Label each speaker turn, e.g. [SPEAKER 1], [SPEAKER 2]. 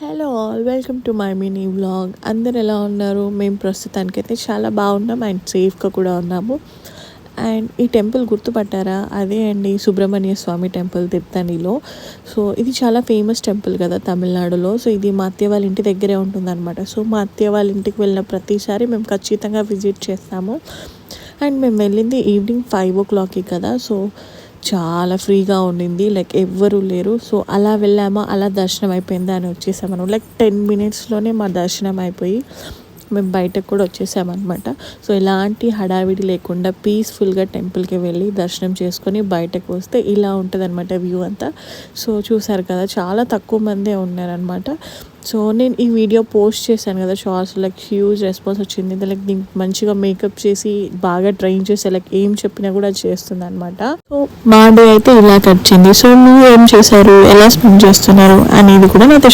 [SPEAKER 1] Hello all, welcome to my mini vlog. అందరు ఎలా ఉన్నారు? మేము ప్రస్తుతానికైతే చాలా బాగున్నాం అండ్ సేఫ్గా కూడా ఉన్నాము. అండ్ ఈ టెంపుల్ గుర్తుపట్టారా? అదే అండి సుబ్రహ్మణ్య స్వామి టెంపుల్ తిరుత్తణిలో. సో ఇది చాలా ఫేమస్ టెంపుల్ కదా తమిళనాడులో. సో ఇది మా అత్తయ్య వాళ్ళ ఇంటి దగ్గరే ఉంటుందన్నమాట. సో మా అత్తయ్య వాళ్ళ ఇంటికి వెళ్ళిన ప్రతిసారి మేము ఖచ్చితంగా విజిట్ చేస్తాము. అండ్ మేము వెళ్ళింది ఈవినింగ్ 5 o'clock కదా. సో చాలా ఫ్రీగా ఉండింది, లైక్ ఎవ్వరూ లేరు. సో అలా వెళ్ళామా, అలా దర్శనం అయిపోయిందా అని వచ్చేసాము. లైక్ 10 minutesలోనే మా దర్శనం అయిపోయి మేము బయటకు కూడా వచ్చేసామన్నమాట. సో ఎలాంటి హడావిడి లేకుండా పీస్ఫుల్గా టెంపుల్కి వెళ్ళి దర్శనం చేసుకొని బయటకు వస్తే ఇలా ఉంటుంది అనమాట వ్యూ అంతా. సో చూసారు కదా, చాలా తక్కువ మందే ఉన్నారనమాట. సో నేను ఈ వీడియో పోస్ట్ చేశాను కదా షార్ట్స్, లైక్ హ్యూజ్ రెస్పాన్స్ వచ్చింది. లైక్ దీనికి మంచిగా మేకప్ చేసి బాగా ట్రైన్ చేసి లైక్ ఏం చెప్పినా కూడా చేస్తుంది అనమాట. సో మా డే అయితే ఇలా గడిచింది. సో నువ్వు ఏం చేశారు, ఎలా స్పెండ్ చేస్తున్నారు అనేది కూడా నాతో